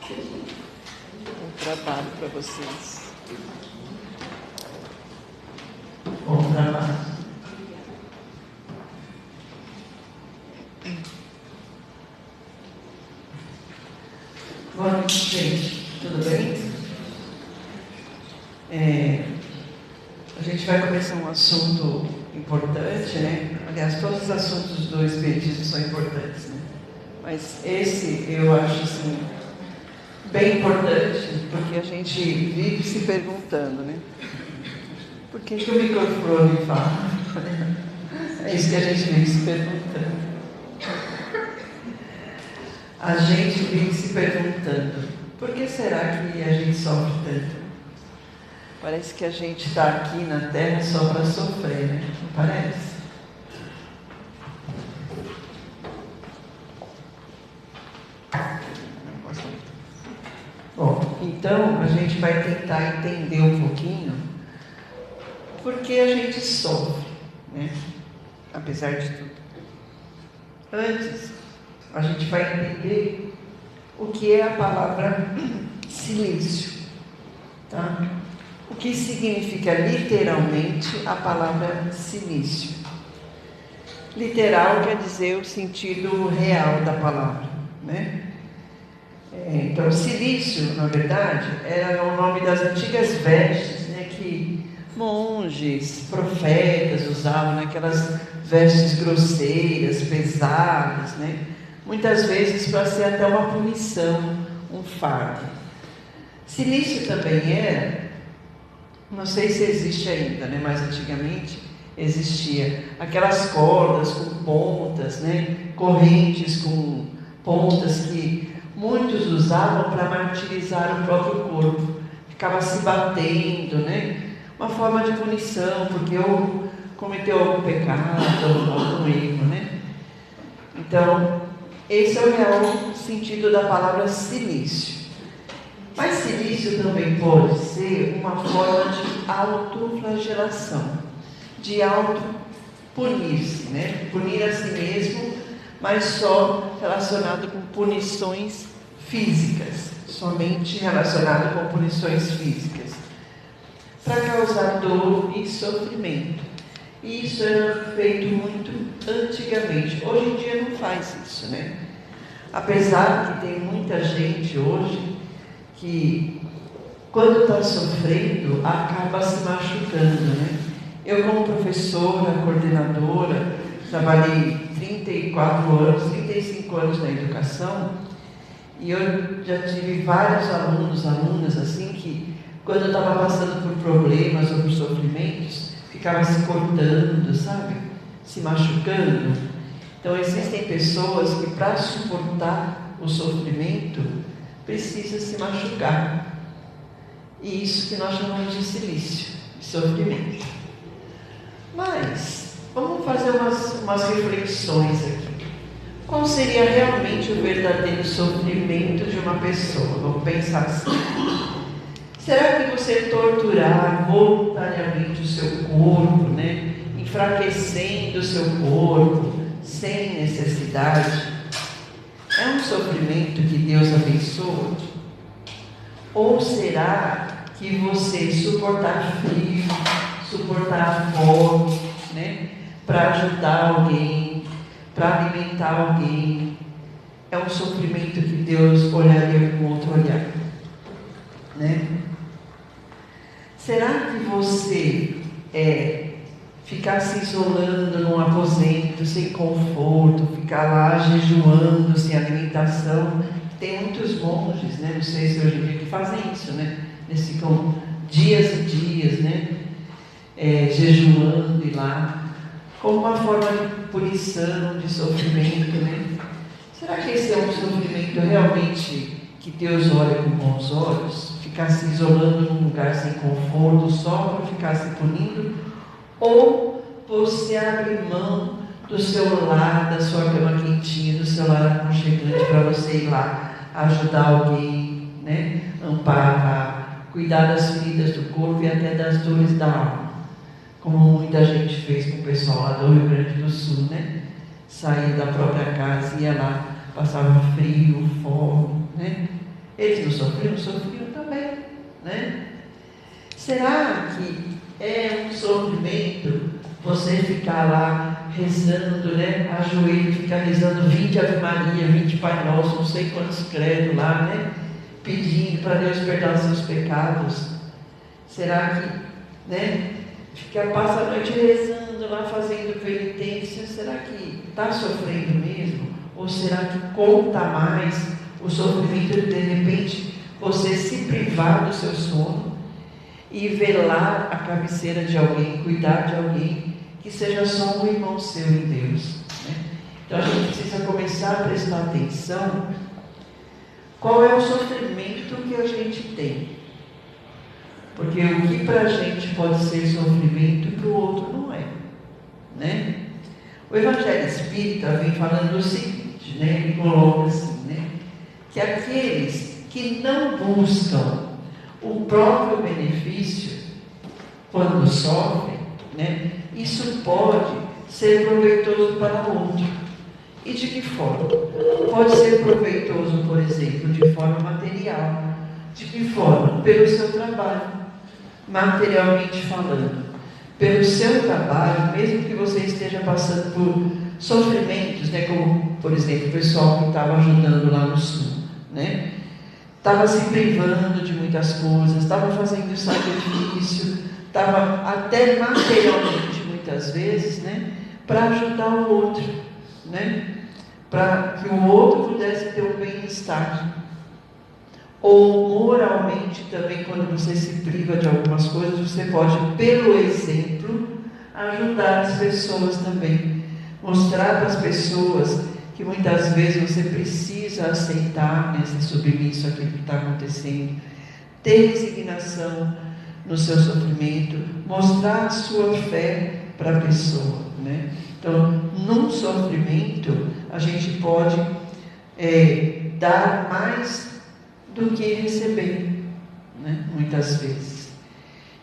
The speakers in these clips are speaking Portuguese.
Um trabalho para vocês. Bom trabalho. Boa noite, gente. Tudo bem? A gente vai começar um assunto importante, né? Aliás, todos os assuntos do Espiritismo são importantes, né? Mas esse eu acho assim, bem importante, Porque a gente vive se perguntando, né? Por que o microfone fala? É isso que a gente vive se perguntando. A gente vive se perguntando, por que será que a gente sofre tanto? Parece que a gente está aqui na Terra só para sofrer, né? Não parece? Bom, então a gente vai tentar entender um pouquinho por que a gente sofre, né? Apesar de tudo. Antes, a gente vai entender o que é a palavra silêncio, tá? O que significa literalmente a palavra silêncio? Literal quer dizer o sentido real da palavra, né? Então, silício, na verdade, era o nome das antigas vestes, né, que monges, profetas usavam, né, aquelas vestes grosseiras, pesadas, né? Muitas vezes para ser até uma punição, um fardo. Silício também era, não sei se existe ainda, né, mas antigamente existia aquelas cordas com pontas, né, correntes com pontas que muitos usavam para martirizar o próprio corpo. Ficava se batendo, né? Uma forma de punição, porque ou cometeu algum pecado, algum erro, né? Então, esse é o real sentido da palavra silício. Mas silício também pode ser uma forma de autoflagelação, de auto-punir-se, né? Punir a si mesmo, mas só relacionado com punições físicas, somente relacionado com punições físicas, para causar dor e sofrimento. E isso era feito muito antigamente. Hoje em dia não faz isso, né? Apesar que tem muita gente hoje que, quando está sofrendo, acaba se machucando, né? Eu, como professora, coordenadora, trabalhei 34 anos, 35 anos na educação, e eu já tive vários alunas assim, que quando eu estava passando por problemas ou por sofrimentos, ficava se cortando, sabe? Se machucando. Então existem pessoas que, para suportar o sofrimento, precisam se machucar. E isso que nós chamamos de silício, de sofrimento. Mas vamos fazer umas reflexões aqui. Qual seria realmente o verdadeiro sofrimento de uma pessoa? Vamos pensar assim. Será que você torturar voluntariamente o seu corpo, né? Enfraquecendo o seu corpo, sem necessidade, é um sofrimento que Deus abençoa? Ou será que você suportar frio, suportar fome, né, para ajudar alguém, para alimentar alguém, é um sofrimento que Deus olharia com outro olhar, né? Será que você ficar se isolando num aposento, sem conforto, ficar lá jejuando, sem alimentação? Tem muitos monges, né? Não sei se hoje em dia que fazem isso, né? Eles ficam dias e dias, né? Jejuando e lá, como uma forma de punição, de sofrimento, né? Será que esse é um sofrimento realmente que Deus olha com bons olhos? Ficar se isolando num lugar sem conforto, só para ficar se punindo? Ou você abre mão do seu lar, da sua cama quentinha, do seu lar aconchegante, para você ir lá ajudar alguém, né? Amparar, cuidar das feridas do corpo e até das dores da alma, como muita gente fez com o pessoal lá do Rio Grande do Sul, né? Saía da própria casa, ia lá, passava frio, fome, né? Eles não sofriam? Sofriam também, né? Será que é um sofrimento você ficar lá rezando, né? Ajoelho, ficar rezando 20 Ave Maria, 20 Pai Nosso, não sei quantos credos lá, né? Pedindo para Deus perdoar os seus pecados. Será que, né? Passa a noite rezando lá, fazendo penitência, será que está sofrendo mesmo? Ou será que conta mais o sofrimento de repente você se privar do seu sono e velar a cabeceira de alguém, cuidar de alguém que seja só um irmão seu em Deus, né? Então a gente precisa começar a prestar atenção qual é o sofrimento que a gente tem. Porque o que para a gente pode ser sofrimento, para o outro não é, né? O Evangelho Espírita vem falando o seguinte, né? Ele coloca assim, né? Que aqueles que não buscam o próprio benefício quando sofrem, né? Isso pode ser proveitoso para o outro. E de que forma? Pode ser proveitoso, por exemplo, de forma material. De que forma? Pelo seu trabalho. Materialmente falando, pelo seu trabalho, mesmo que você esteja passando por sofrimentos, né, como, por exemplo, o pessoal que estava ajudando lá no sul, né, estava se privando de muitas coisas, estava fazendo sacrifício, estava até materialmente, muitas vezes, né, para ajudar o outro, né, para que o outro pudesse ter um bem-estar. Ou moralmente também, quando você se priva de algumas coisas, você pode, pelo exemplo, ajudar as pessoas também. Mostrar para as pessoas que muitas vezes você precisa aceitar, né, ser submisso àquilo que está acontecendo. Ter resignação no seu sofrimento, mostrar a sua fé para a pessoa, né? Então, num sofrimento, a gente pode dar mais do que receber, né? Muitas vezes.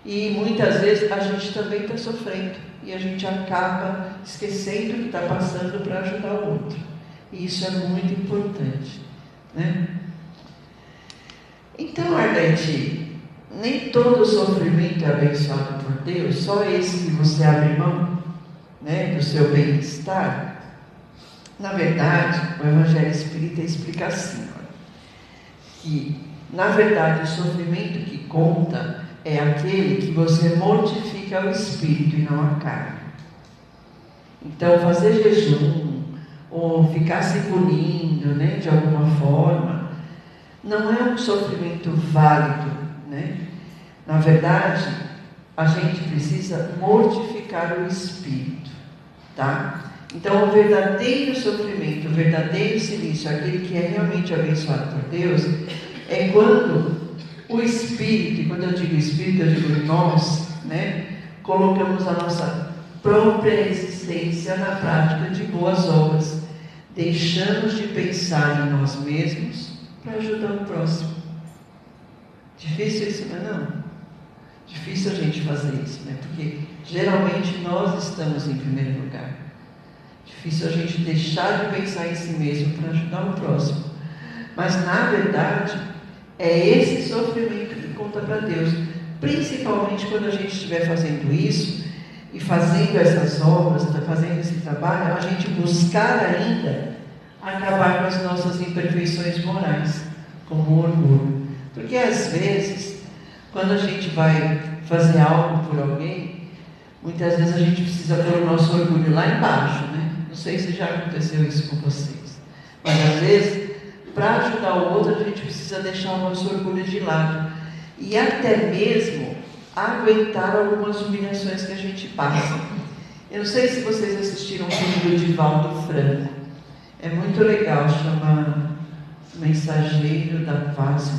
E muitas vezes a gente também está sofrendo e a gente acaba esquecendo o que está passando para ajudar o outro. E isso é muito importante, né? Então, Arlete, nem todo sofrimento é abençoado por Deus, só esse que você abre mão, né, do seu bem-estar. Na verdade, o Evangelho Espírita explica assim, que, na verdade, o sofrimento que conta é aquele que você mortifica o espírito e não a carne. Então, fazer jejum, ou ficar se punindo, né, de alguma forma, não é um sofrimento válido, né? Na verdade, a gente precisa mortificar o espírito, tá? Então, o verdadeiro sofrimento, o verdadeiro silício, aquele que é realmente abençoado por Deus, é quando o Espírito, e quando eu digo Espírito, eu digo nós, né, colocamos a nossa própria existência na prática de boas obras, deixamos de pensar em nós mesmos para ajudar o próximo. Difícil isso, não é não? Difícil a gente fazer isso, né? Porque geralmente nós estamos em primeiro lugar. Difícil a gente deixar de pensar em si mesmo para ajudar o próximo. Mas, na verdade, é esse sofrimento que conta para Deus. Principalmente quando a gente estiver fazendo isso, e fazendo essas obras, fazendo esse trabalho, a gente buscar ainda acabar com as nossas imperfeições morais, como o orgulho. Porque, às vezes, quando a gente vai fazer algo por alguém, muitas vezes a gente precisa pôr o nosso orgulho lá embaixo, né? Não sei se já aconteceu isso com vocês, mas às vezes, para ajudar o outro, a gente precisa deixar o nosso orgulho de lado e até mesmo aguentar algumas humilhações que a gente passa. Eu não sei se vocês assistiram o filme do Divaldo Franco, é muito legal, chama Mensageiro da Paz.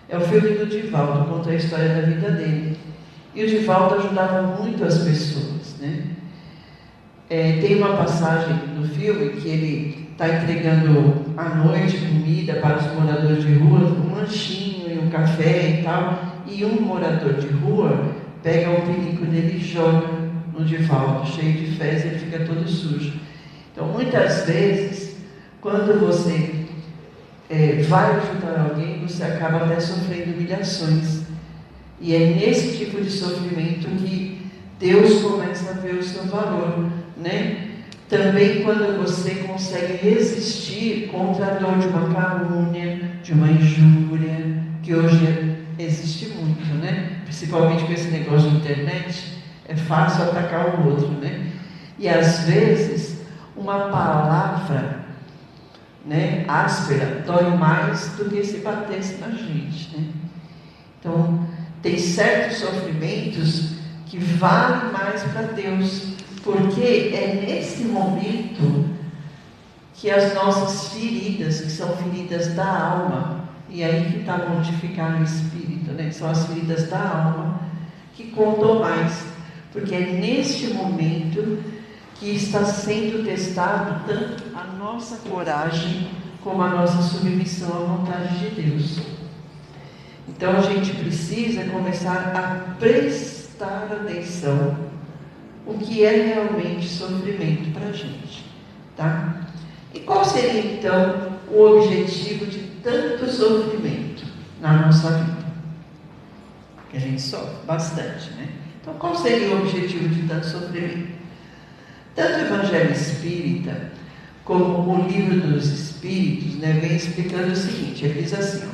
É o filme do Divaldo, conta a história da vida dele. E o Divaldo ajudava muito as pessoas, né? Tem uma passagem no filme que ele está entregando à noite comida para os moradores de rua, um lanchinho e um café e tal, e um morador de rua pega o pinico dele e joga no Divaldo, cheio de fezes, ele fica todo sujo. Então, muitas vezes, quando você vai ajudar alguém, você acaba até sofrendo humilhações. E é nesse tipo de sofrimento que Deus começa a ver o seu valor, né? Também quando você consegue resistir contra a dor de uma calúnia, de uma injúria, que hoje existe muito, né? Principalmente com esse negócio de internet, é fácil atacar o outro, né? E às vezes, uma palavra, né, áspera, dói mais do que se batesse na gente, né? Então, tem certos sofrimentos que valem mais para Deus, porque é nesse momento que as nossas feridas, que são feridas da alma, e aí que está mortificar o espírito, né? São as feridas da alma que contam mais, porque é neste momento que está sendo testado tanto a nossa coragem como a nossa submissão à vontade de Deus. Então a gente precisa começar a prestar atenção o que é realmente sofrimento para a gente, tá? E qual seria então o objetivo de tanto sofrimento na nossa vida? Que a gente sofre bastante, né? Então qual seria o objetivo de tanto sofrimento? Tanto o Evangelho Espírita como o Livro dos Espíritos, né, vem explicando o seguinte, ele diz assim,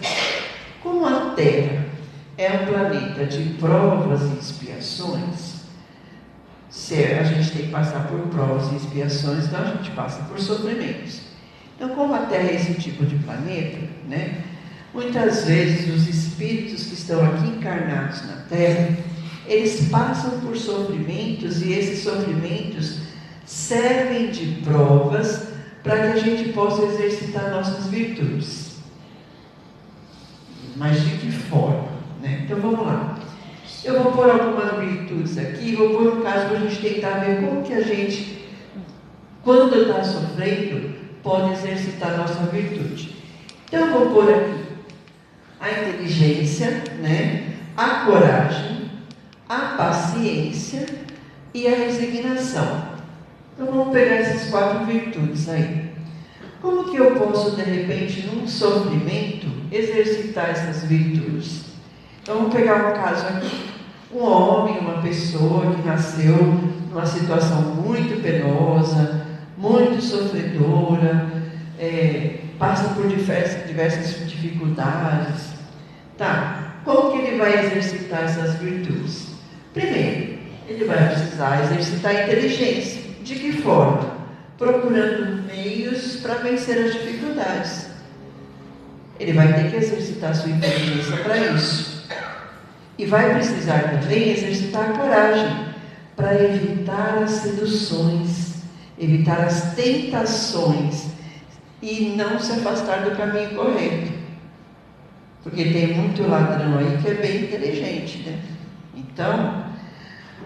como a Terra é um planeta de provas e expiações, se a gente tem que passar por provas e expiações, então a gente passa por sofrimentos. Então, como a Terra é esse tipo de planeta, né, muitas vezes os espíritos que estão aqui encarnados na Terra, eles passam por sofrimentos e esses sofrimentos servem de provas para que a gente possa exercitar nossas virtudes. Mas de que forma, né? Então vamos lá. Eu vou pôr algumas virtudes aqui, vou pôr um caso para a gente tentar ver como que a gente, quando está sofrendo, pode exercitar nossa virtude. Então eu vou pôr aqui a inteligência, né? A coragem, a paciência e a resignação. Então vamos pegar essas 4 virtudes aí. Como que eu posso, de repente, num sofrimento, exercitar essas virtudes? Então vamos pegar um caso aqui. Um homem, uma pessoa que nasceu numa situação muito penosa, muito sofredora, passa por diversas dificuldades. Tá, como que ele vai exercitar essas virtudes? Primeiro, ele vai precisar exercitar a inteligência. De que forma? Procurando meios para vencer as dificuldades. Ele vai ter que exercitar a sua inteligência para isso. E vai precisar também exercitar a coragem para evitar as seduções, evitar as tentações e não se afastar do caminho correto. Porque tem muito ladrão aí que é bem inteligente, né? Então,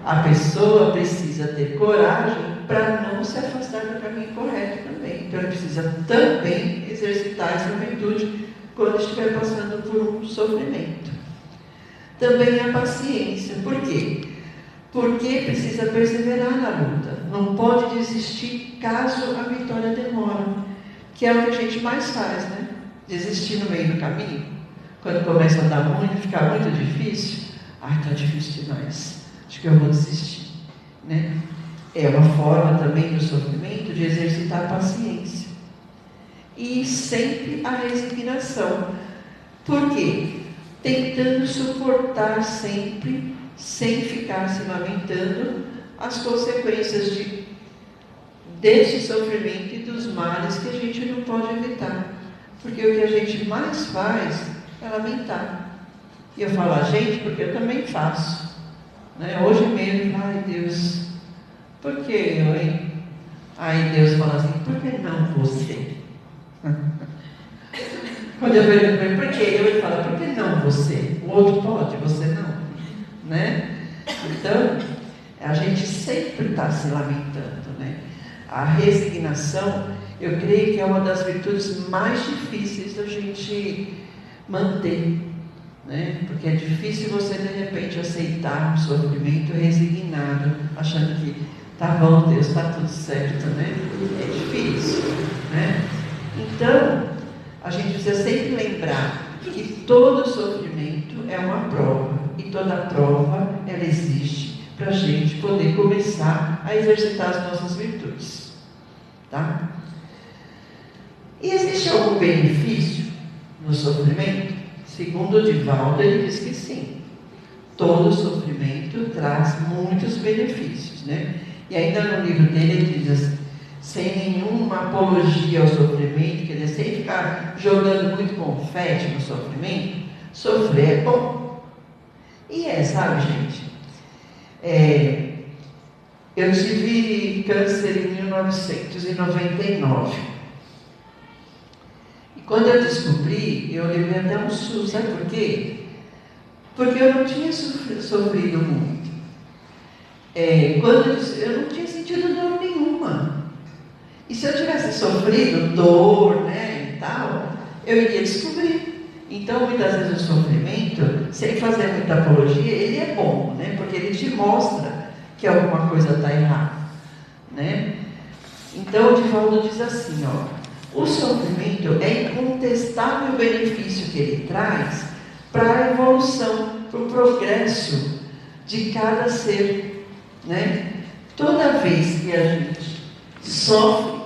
a pessoa precisa ter coragem para não se afastar do caminho correto também. Então, ele precisa também exercitar essa virtude quando estiver passando por um sofrimento. Também a paciência. Por quê? Porque precisa perseverar na luta. Não pode desistir caso a vitória demore. Que é o que a gente mais faz, né? Desistir no meio do caminho. Quando começa a dar muito, ficar muito difícil. Ai, está difícil demais. Acho que eu vou desistir, né? É uma forma também do sofrimento de exercitar a paciência. E sempre a resignação. Por quê? Tentando suportar sempre, sem ficar se lamentando, as consequências deste sofrimento e dos males que a gente não pode evitar. Porque o que a gente mais faz é lamentar. E eu falo a gente porque eu também faço. Né? Hoje mesmo, ai Deus, por que eu, hein? Aí Deus fala assim, por que não você? Quando eu pergunto para ele, por que? Ele fala, por que não você? O outro pode, você não. Né? Então, a gente sempre está se lamentando, né? A resignação, eu creio que é uma das virtudes mais difíceis da gente manter, né? Porque é difícil você, de repente, aceitar um sofrimento resignado, achando que tá bom, Deus, está tudo certo, né? É difícil, né? Então, a gente precisa sempre lembrar que todo sofrimento é uma prova, e toda prova, ela existe para a gente poder começar a exercitar as nossas virtudes. Tá? E existe algum benefício no sofrimento? Segundo o Divaldo, ele diz que sim. Todo sofrimento traz muitos benefícios, né? E ainda no livro dele ele diz assim, sem nenhuma apologia ao sofrimento, quer dizer, sem ficar jogando muito confete no sofrimento, sofrer é bom. E sabe, gente? Eu tive câncer em 1999. E quando eu descobri, eu levei até um susto. Sabe por quê? Porque eu não tinha sofrido muito. Quando eu não tinha sentido dor nenhuma. E se eu tivesse sofrido dor, né, e tal, eu iria descobrir. Então, muitas vezes o sofrimento, sem fazer muita apologia, ele é bom, né? Porque ele te mostra que alguma coisa está errada, né? Então, o Divaldo diz assim, ó, o sofrimento é incontestável o benefício que ele traz para a evolução, para o progresso de cada ser, né? Toda vez que a gente sofre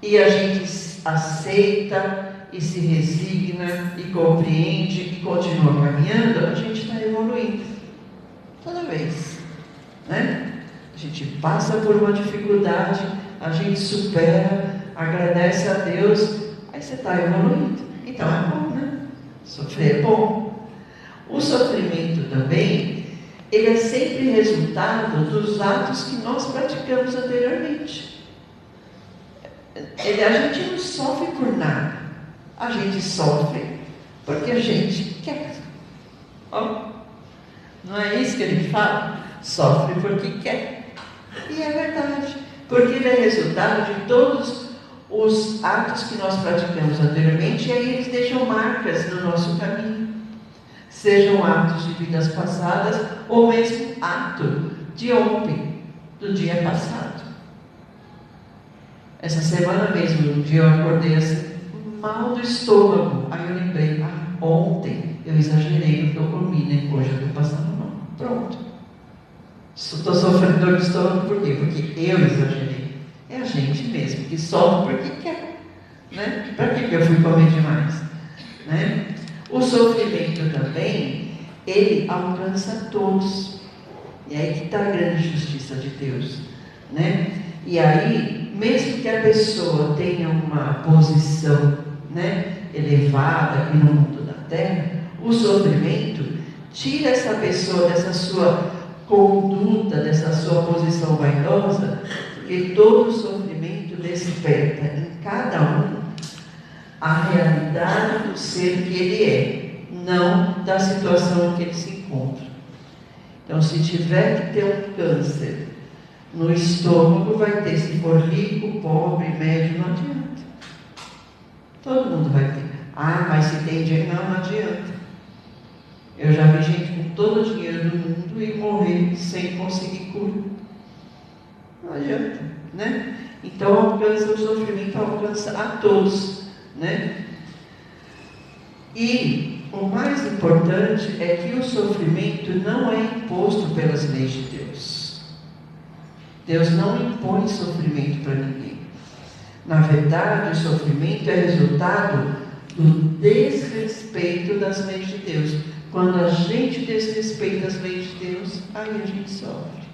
e a gente aceita e se resigna e compreende e continua caminhando, a gente está evoluindo. Toda vez, né? A gente passa por uma dificuldade, a gente supera, agradece a Deus, aí você está evoluindo. Então é bom, né? Sofrer é bom. O sofrimento também, ele é sempre resultado dos atos que nós praticamos anteriormente. A gente não sofre por nada. A gente sofre porque a gente quer. Não é isso que ele fala? Sofre porque quer. E é verdade. Porque ele é resultado de todos os atos que nós praticamos anteriormente, e aí eles deixam marcas no nosso caminho. Sejam atos de vidas passadas, ou mesmo ato de ontem, do dia passado. Essa semana mesmo, um dia eu acordei assim, mal do estômago. Aí eu lembrei, ontem eu exagerei no que eu comi, né? Hoje eu estou passando mal. Pronto. Estou sofrendo dor de estômago por quê? Porque eu exagerei. É a gente mesmo que sofre porque quer, né? Para que eu fui comer demais? Né? O sofrimento também, ele alcança todos. E aí que está a grande justiça de Deus, né? E aí, mesmo que a pessoa tenha uma posição, né, elevada aqui no mundo da Terra, o sofrimento tira essa pessoa dessa sua conduta, dessa sua posição vaidosa, porque todo sofrimento desperta em cada um a realidade do ser que ele é, não da situação em que ele se encontra. Então, se tiver que ter um câncer no estômago, vai ter, se for rico, pobre, médio, não adianta. Todo mundo vai ter. Mas se tem dinheiro, não adianta. Eu já vi gente com todo o dinheiro do mundo e morrer sem conseguir cura. Não adianta, né? Então, o sofrimento alcança a todos, né? E o mais importante é que o sofrimento não é imposto pelas leis de Deus. Deus não impõe sofrimento para ninguém. Na verdade, o sofrimento é resultado do desrespeito das leis de Deus. Quando a gente desrespeita as leis de Deus, aí a gente sofre.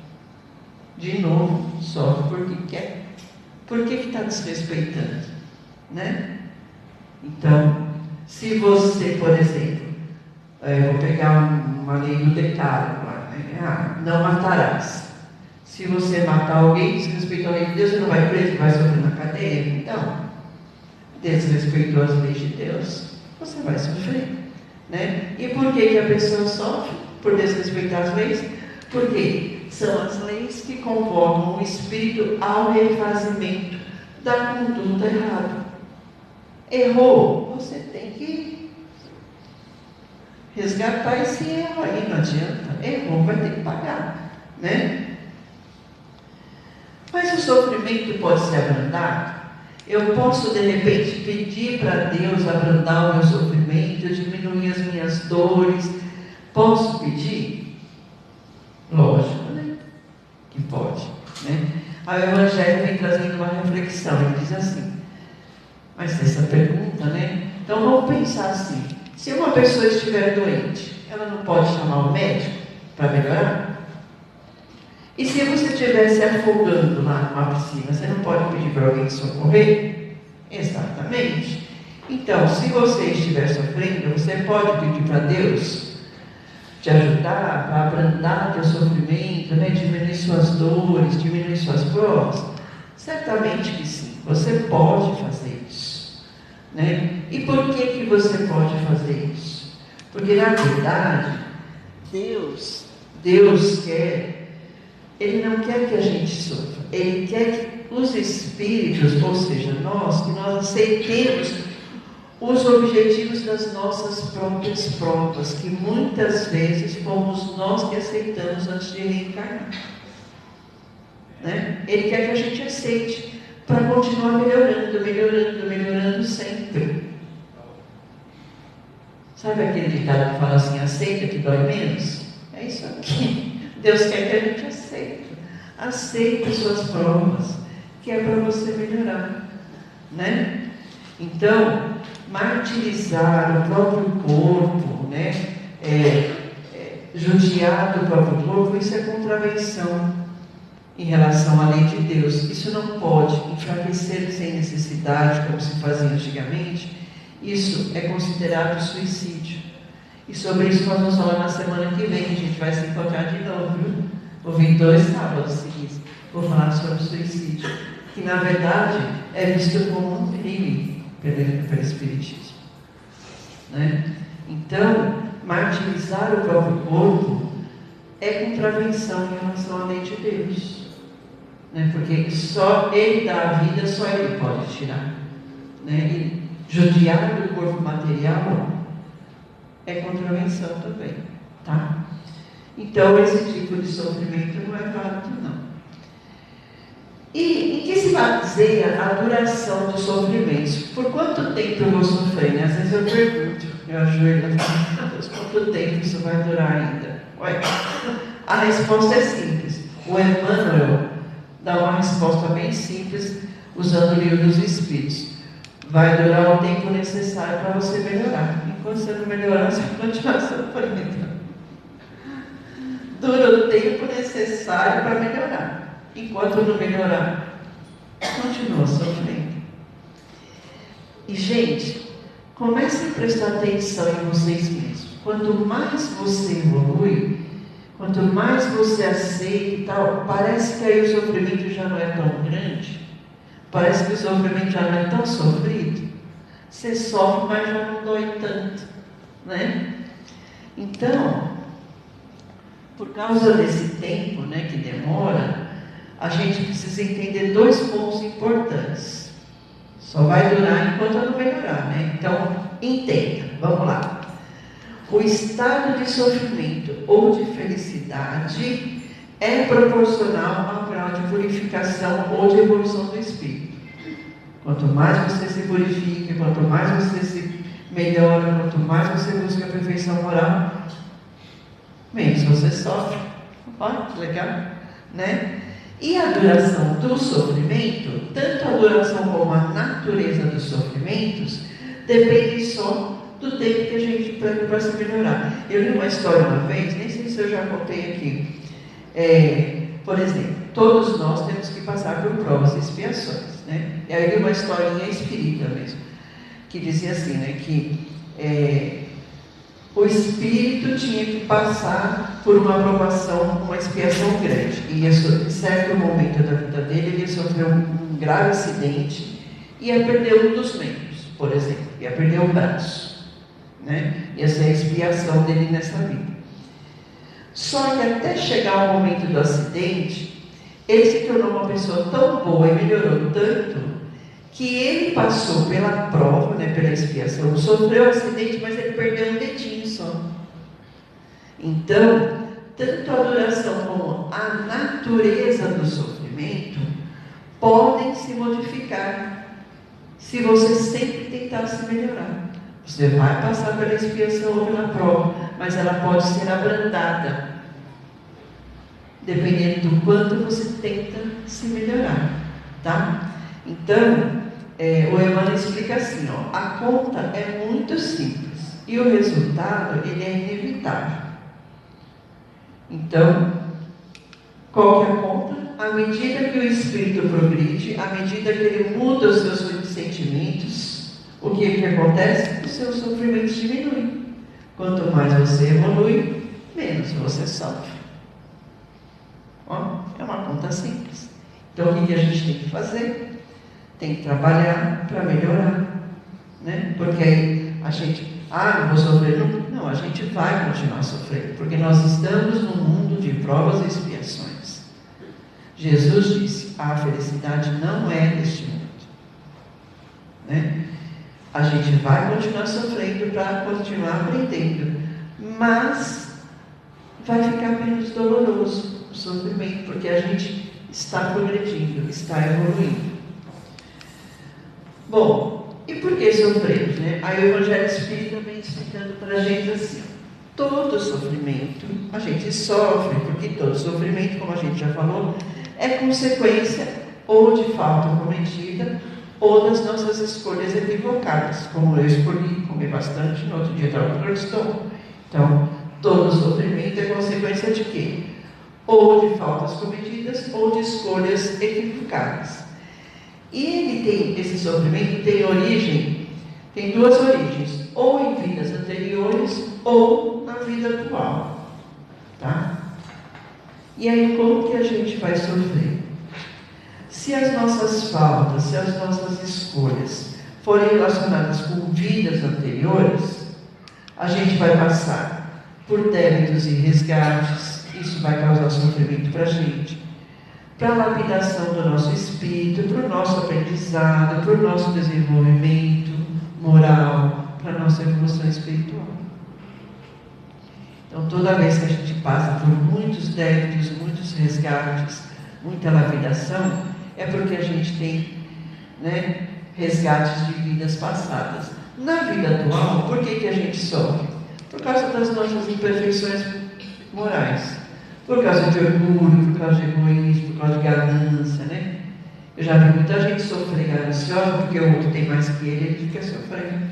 De novo, sofre porque quer. Por que está desrespeitando? Né? Então, se você, por exemplo, vou pegar uma lei do decálogo, né? Não matarás. Se você matar alguém, desrespeitou a lei de Deus, você não vai preso, vai sofrer na cadeia. Então, desrespeitou as leis de Deus, você vai sofrer, né? E por que a pessoa sofre? Por desrespeitar as leis? Porque são as leis que convocam o espírito ao refazimento da conduta errada. Errou, você tem que resgatar esse erro aí, não adianta. Errou, vai ter que pagar, né? Mas o sofrimento pode ser abrandado? Eu posso, de repente, pedir para Deus abrandar o meu sofrimento, diminuir as minhas dores. Posso pedir? Lógico, né? Que pode, né? Aí o Evangelho vem trazendo uma reflexão. Ele diz assim, mas essa pergunta, né? Então vamos pensar assim, se uma pessoa estiver doente, ela não pode chamar o médico para melhorar? E se você estiver se afogando lá numa piscina, você não pode pedir para alguém te socorrer? Exatamente. Então, se você estiver sofrendo, você pode pedir para Deus te ajudar, para abrandar teu sofrimento, né? Diminuir suas dores, diminuir suas provas? Certamente que sim, você pode fazer isso, né? E por que você pode fazer isso? Porque na verdade, Deus quer, Ele não quer que a gente sofra, Ele quer que os espíritos, ou seja, que nós aceitemos os objetivos das nossas próprias provas, que muitas vezes fomos nós que aceitamos antes de reencarnar, né? Ele quer que a gente aceite, para continuar melhorando sempre. Sabe aquele ditado que fala assim, aceita que dói menos? É isso aqui. Deus quer que a gente aceite suas provas, que é para você melhorar, né? Então, martirizar o próprio corpo, né? Judiar do próprio corpo, isso é contravenção em relação à lei de Deus. Isso não pode. Enfraquecer sem necessidade, como se fazia antigamente, isso é considerado suicídio. E sobre isso nós vamos falar na semana que vem, a gente vai se encontrar de novo, viu? Vou vir 2 sábados seguidos, vou falar sobre suicídio, que na verdade é visto como um crime pelo Espiritismo, né? Então, martirizar o próprio corpo é contravenção em relação à lei de Deus, né? Porque só Ele dá a vida, só Ele pode tirar, né? E judiar do corpo material é contravenção também, tá? Então, esse tipo de sofrimento não é válido, não. E em que se baseia a duração dos sofrimentos? Por quanto tempo eu vou sofrer, né? Às vezes eu pergunto, eu ajoelho e falo, meu Deus, quanto tempo isso vai durar ainda? Ué, a resposta é simples. O Emmanuel dá uma resposta bem simples, usando o Livro dos Espíritos. Vai durar o tempo necessário para você melhorar. Enquanto você não melhorar, você vai continuar sofrendo. Dura o tempo necessário para melhorar. Enquanto não melhorar, continua sofrendo. E, gente, comece a prestar atenção em vocês mesmos. Quanto mais você evolui, quanto mais você aceita e tal, parece que aí o sofrimento já não é tão grande, parece que o sofrimento já não é tão sofrido. Você sofre, mas já não dói tanto, né? Então, por causa desse tempo, né, que demora, a gente precisa entender 2 pontos importantes. Só vai durar enquanto não melhorar, né? Então, entenda. Vamos lá. O estado de sofrimento ou de felicidade é proporcional ao grau de purificação ou de evolução do espírito. Quanto mais você se purifica, quanto mais você se melhora, quanto mais você busca a perfeição moral, menos você sofre. Olha que legal, né? E a duração do sofrimento, tanto a duração como a natureza dos sofrimentos, depende só do tempo que a gente prega para se melhorar. Eu li uma história uma vez, nem sei se eu já contei aqui. Por exemplo, todos nós temos que passar por provas e expiações, né? E aí eu li uma historinha espírita mesmo, que dizia assim, né, que o espírito tinha que passar por uma provação, uma expiação grande. E em certo momento da vida dele, ele sofreu um grave acidente e ia perder um dos membros, por exemplo, ia perder o braço, né? Ia ser a expiação dele nessa vida. Só que até chegar o momento do acidente, ele se tornou uma pessoa tão boa e melhorou tanto que ele passou pela prova, né, pela expiação, sofreu um acidente, mas ele perdeu um dedinho só. Então, tanto a duração como a natureza do sofrimento podem se modificar se você sempre tentar se melhorar. Você vai passar pela expiação ou pela prova, mas ela pode ser abrandada, dependendo do quanto você tenta se melhorar, tá? Então, o Emmanuel explica assim, ó, a conta é muito simples e o resultado ele é inevitável. Então, qual que é a conta? À medida que o espírito progride, à medida que ele muda os seus sentimentos, o que acontece? Os seus sofrimentos diminuem. Quanto mais você evolui, menos você sofre. Ó, é uma conta simples. Então, o que a gente tem que fazer? Tem que trabalhar para melhorar, né? Porque aí a gente, não vou sofrer nunca. Não, a gente vai continuar sofrendo, porque nós estamos num mundo de provas e expiações. Jesus disse, a felicidade não é deste mundo, né? A gente vai continuar sofrendo para continuar aprendendo, mas vai ficar menos doloroso o sofrimento, porque a gente está progredindo, está evoluindo. Bom, e por que sofremos, né? Aí o Evangelho Espírita vem explicando para a gente assim, todo sofrimento a gente sofre, porque todo sofrimento, como a gente já falou, é consequência ou de falta cometida ou das nossas escolhas equivocadas, como eu escolhi comer bastante, no outro dia estava com dor de estômago. Então, todo sofrimento é consequência de quê? Ou de faltas cometidas ou de escolhas equivocadas. E esse sofrimento tem duas origens, ou em vidas anteriores ou na vida atual, tá? E aí, como que a gente vai sofrer? Se as nossas faltas, se as nossas escolhas forem relacionadas com vidas anteriores, a gente vai passar por débitos e resgates, isso vai causar sofrimento para a gente, para a lapidação do nosso espírito, para o nosso aprendizado, para o nosso desenvolvimento moral, para a nossa evolução espiritual. Então, toda vez que a gente passa por muitos débitos, muitos resgates, muita lapidação, é porque a gente tem, né, resgates de vidas passadas. Na vida atual, por que a gente sofre? Por causa das nossas imperfeições morais. Por causa de orgulho, por causa de egoísmo, por causa de ganância, né? Eu já vi muita gente sofrer gananciosa porque o outro tem mais que ele fica sofrendo,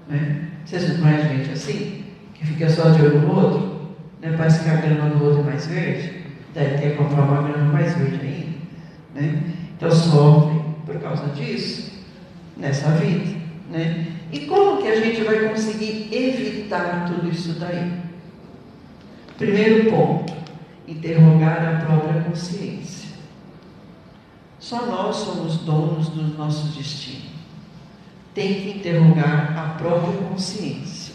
né? Vocês não conhecem gente assim? Que fica só de olho no outro, né? Parece que a grama do outro é mais verde, daí quer comprar uma grama mais verde ainda, né? Então sofre por causa disso nessa vida, né? E como que a gente vai conseguir evitar tudo isso daí? Primeiro ponto, interrogar a própria consciência. Só nós somos donos do nosso destino. Tem que interrogar a própria consciência.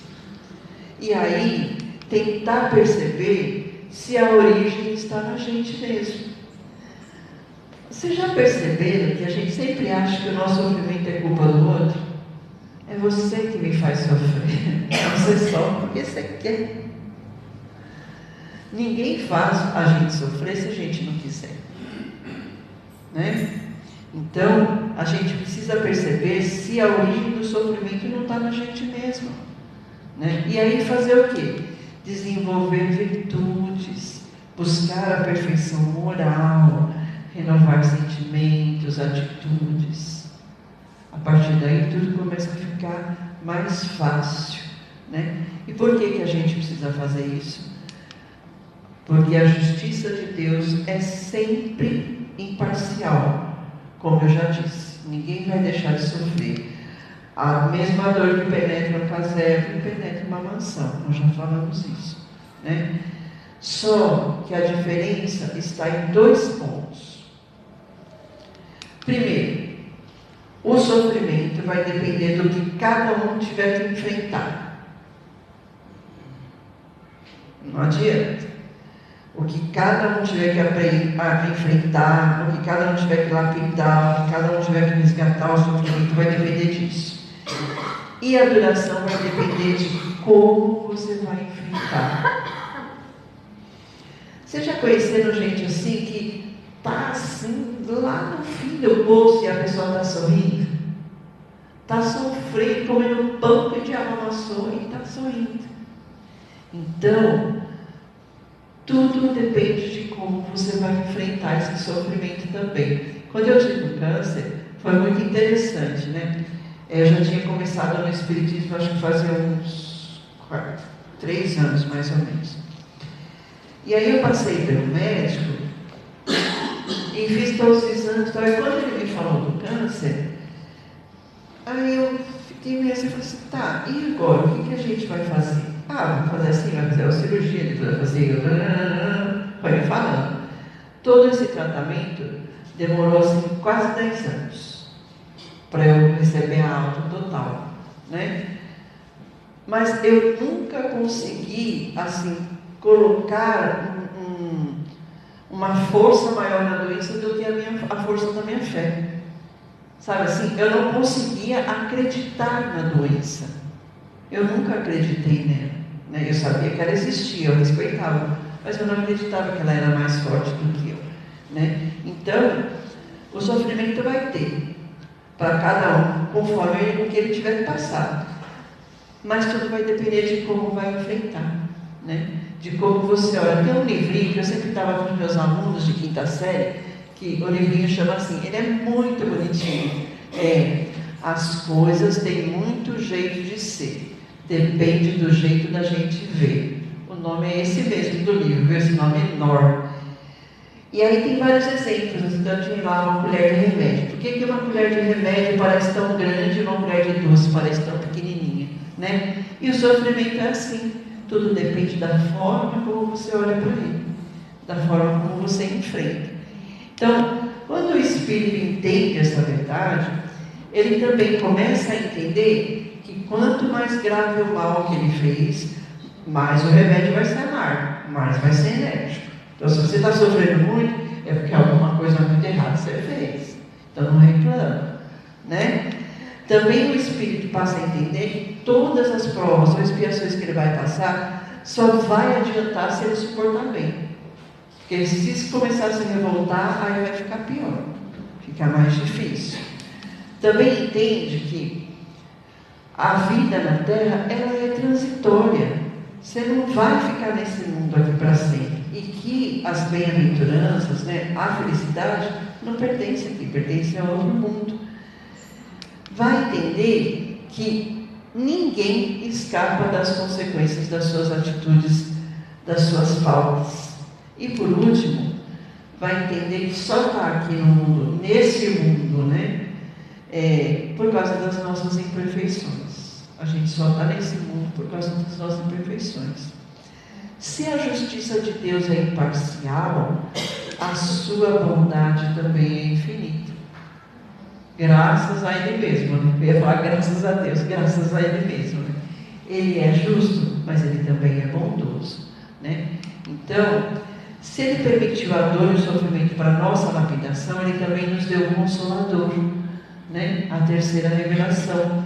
E aí, tentar perceber se a origem está na gente mesmo. Vocês já perceberam que a gente sempre acha que o nosso sofrimento é culpa do outro? É você que me faz sofrer. Você sofre porque você quer. Ninguém faz a gente sofrer se a gente não quiser, né? Então, a gente precisa perceber se a origem do sofrimento não está na gente mesmo, né? E aí fazer o quê? Desenvolver virtudes, buscar a perfeição moral, renovar sentimentos, atitudes. A partir daí tudo começa a ficar mais fácil, né? E por que a gente precisa fazer isso? Porque a justiça de Deus é sempre imparcial, como eu já disse. Ninguém vai deixar de sofrer. A mesma dor que penetra um casebre penetra uma mansão. Nós já falamos isso, né? Só que a diferença está em dois pontos. Primeiro, o sofrimento vai depender do que cada um tiver que enfrentar. Não adianta. O que cada um tiver que enfrentar, o que cada um tiver que lapidar, o que cada um tiver que resgatar, o sofrimento vai depender disso. E a duração vai depender de como você vai enfrentar. Vocês já conheceram gente assim que está assim, lá no fim do poço e a pessoa está sorrindo? está sofrendo, comendo pão que o diabo amassou e está sorrindo. Então, tudo depende de como você vai enfrentar esse sofrimento também. Quando eu tive câncer, foi muito interessante, né? Eu já tinha começado no Espiritismo, acho que fazia uns 3 anos, mais ou menos. E aí eu passei pelo médico e fiz todos os exames. Então, quando ele me falou do câncer, aí eu fiquei meio assim, falei assim, tá, e agora? O que a gente vai fazer? Vamos fazer assim, vai fazer a cirurgia, depois vai fazer... Foi me falando. Todo esse tratamento demorou assim, quase 10 anos para eu receber a alta total, né? Mas eu nunca consegui, assim, colocar uma força maior na doença do que a força da minha fé. Sabe assim, eu não conseguia acreditar na doença. Eu nunca acreditei nela, né? Eu sabia que ela existia, eu respeitava, mas eu não acreditava que ela era mais forte do que eu, né? Então, o sofrimento vai ter para cada um, conforme o que ele tiver passado. Mas tudo vai depender de como vai enfrentar, né? De como você olha. Tem um livrinho que eu sempre estava com os meus alunos de 5ª série, que o livrinho chama assim, ele é muito bonitinho. As coisas têm muito jeito de ser, depende do jeito da gente ver. O nome é esse mesmo do livro, esse nome é enorme. E aí tem vários exemplos. Então tinha lá uma colher de remédio. Por que uma colher de remédio parece tão grande e uma colher de doce parece tão pequenininha, né? E o sofrimento é assim. Tudo depende da forma como você olha para ele, da forma como você enfrenta. Então, quando o espírito entende essa verdade, ele também começa a entender que quanto mais grave o mal que ele fez, mais o remédio vai ser amargo, mais vai ser enérgico. Então, se você está sofrendo muito, é porque alguma coisa muito errada você fez. Então, não reclama, né? Também o espírito passa a entender que todas as provas ou expiações que ele vai passar só vai adiantar se ele suportar bem. Porque se começar a se revoltar, aí vai ficar pior, fica mais difícil. Também entende que a vida na Terra, ela é transitória. Você não vai ficar nesse mundo aqui para sempre. E que as bem-aventuranças, né, a felicidade, não pertence aqui, pertence a outro mundo. Vai entender que ninguém escapa das consequências das suas atitudes, das suas faltas. E por último, vai entender que só está aqui no mundo, nesse mundo, né, por causa das nossas imperfeições. A gente só está nesse mundo por causa das nossas imperfeições. Se a justiça de Deus é imparcial, a sua bondade também é infinita. Graças a Ele mesmo, né? Eu ia falar graças a Deus, graças a Ele mesmo, né? Ele é justo, mas Ele também é bondoso, né? Então, se Ele permitiu a dor e o sofrimento para a nossa lapidação, Ele também nos deu o Consolador, né? A terceira revelação.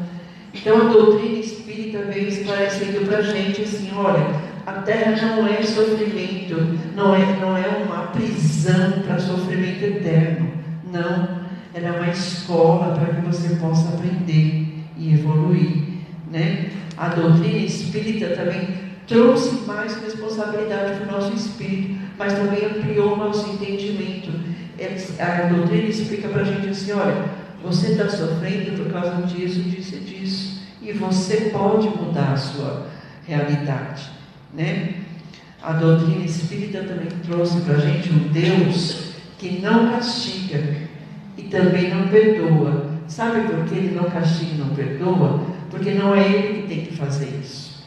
Então, a doutrina espírita veio esclarecendo para a gente assim, olha, a Terra não é sofrimento, não é uma prisão para sofrimento eterno, não. Ela é uma escola para que você possa aprender e evoluir, né? A doutrina espírita também trouxe mais responsabilidade para o nosso espírito, mas também ampliou o nosso entendimento. A doutrina explica para a gente assim, olha, você está sofrendo por causa disso, disso e disso, e você pode mudar a sua realidade, né? A doutrina espírita também trouxe para a gente um Deus que não castiga e também não perdoa. Sabe por que Ele não castiga e não perdoa? Porque não é Ele que tem que fazer isso.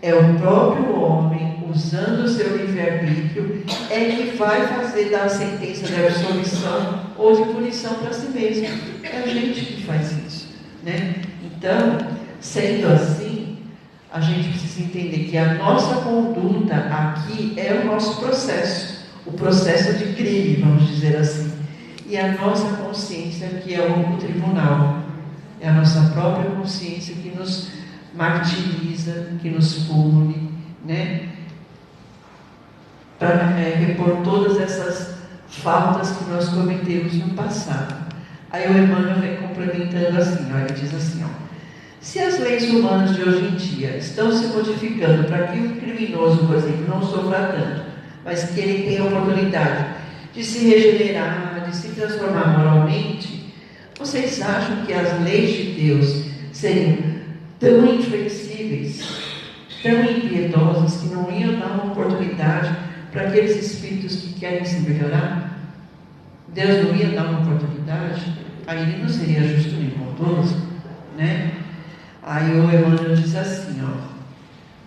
É o próprio homem, usando o seu livre-arbítrio, é que vai fazer dar a sentença de absolvição ou de punição para si mesmo. É a gente que faz isso, né? Então, sendo assim, a gente precisa entender que a nossa conduta aqui é o nosso processo, o processo de crime, vamos dizer assim. E a nossa consciência, que é o tribunal, é a nossa própria consciência que nos martiriza, que nos pune, né? Para repor todas essas faltas que nós cometemos no passado. Aí o Emmanuel vem complementando assim, ó, ele diz assim, ó, se as leis humanas de hoje em dia estão se modificando para que um criminoso, por exemplo, não sofra tanto, mas que ele tenha a oportunidade de se regenerar, de se transformar moralmente, vocês acham que as leis de Deus seriam tão inflexíveis, tão impiedosas, que não iam dar uma oportunidade para aqueles espíritos que querem se melhorar? Deus não ia dar uma oportunidade? Aí ele não seria justo nem bondoso, né? Aí o Emmanuel diz assim, ó,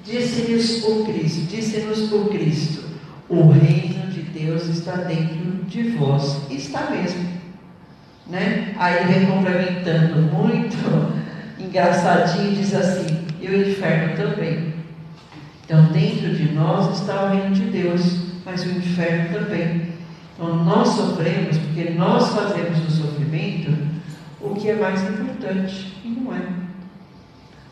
disse-nos o Cristo, o reino de Deus está dentro de vós. E está mesmo, né? Aí ele vem complementando muito engraçadinho, diz assim, e o inferno também. Então dentro de nós está o reino de Deus, mas o inferno também. Então nós sofremos porque nós fazemos do sofrimento o que é mais importante, e não é.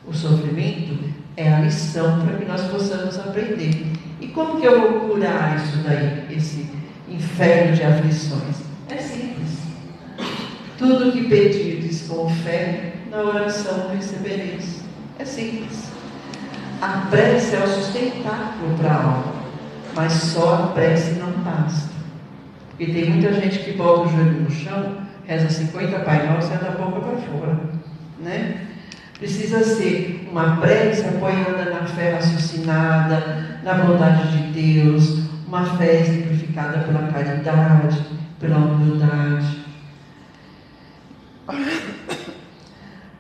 O sofrimento é a lição para que nós possamos aprender. E como que eu vou curar isso daí, esse inferno de aflições? É simples. Tudo que pedirdes com fé, na oração recebereis. É simples. A prece é o sustentáculo para a alma, mas só a prece não basta. Porque tem muita gente que bota o joelho no chão, reza 50 Pai Nosso e anda a boca para fora, né? Precisa ser uma prece apoiada na fé raciocinada, na bondade de Deus, uma fé exemplificada pela caridade, pela humildade.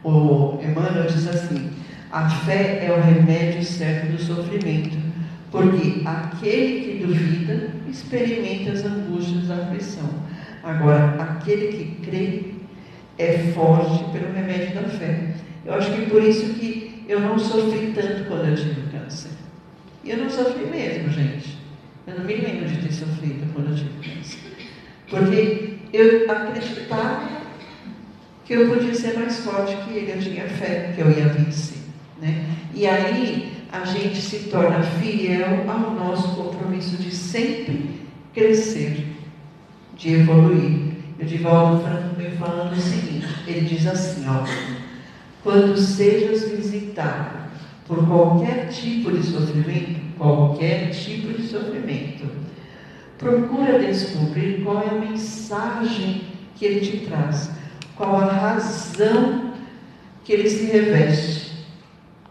O Emmanuel diz assim, a fé é o remédio certo do sofrimento, porque aquele que duvida experimenta as angústias da aflição. Agora, aquele que crê é forte pelo remédio da fé. Eu acho que por isso que eu não sofri tanto quando eu tive câncer. E eu não sofri mesmo, gente. Eu não me lembro de ter sofrido quando eu tive câncer. Porque eu acreditava que eu podia ser mais forte que ele, eu tinha fé que eu ia vencer, né? E aí a gente se torna fiel ao nosso compromisso de sempre crescer, de evoluir. O Divaldo Franco vem falando o seguinte, ele diz assim, ó, quando sejas visitado por qualquer tipo de sofrimento, procura descobrir qual é a mensagem que ele te traz, qual a razão que ele se reveste,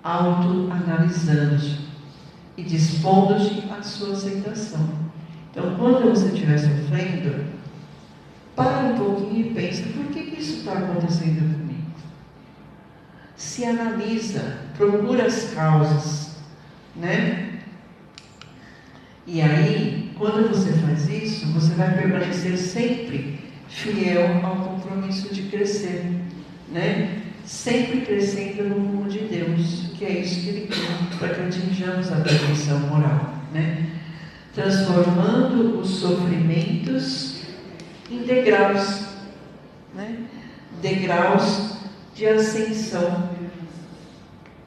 autoanalisando-te e dispondo-te à sua aceitação. Então, quando você estiver sofrendo, para um pouquinho e pensa, por que isso está acontecendo comigo? Se analisa, procura as causas, né? E aí, quando você faz isso, você vai permanecer sempre fiel ao compromisso de crescer, né? Sempre crescendo no rumo de Deus, que é isso que Ele quer, para que atinjamos a perfeição moral, né? Transformando os sofrimentos em degraus, né? Degraus de ascensão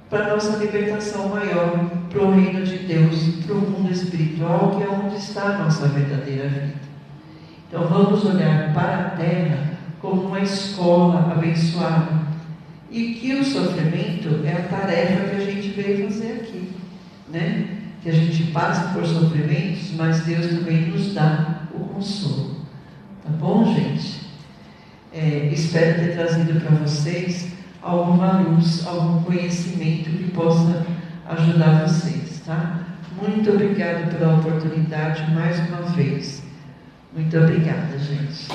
para a nossa libertação maior, para o reino de Deus, para o mundo espiritual, que é onde está a nossa verdadeira vida. Então vamos olhar para a Terra como uma escola abençoada, e que o sofrimento é a tarefa que a gente veio fazer aqui, né? Que a gente passa por sofrimentos, mas Deus também nos dá o consolo. Tá bom, gente? Espero ter trazido para vocês alguma luz, algum conhecimento que possa ajudar vocês, tá? Muito obrigada pela oportunidade mais uma vez. Muito obrigada, gente.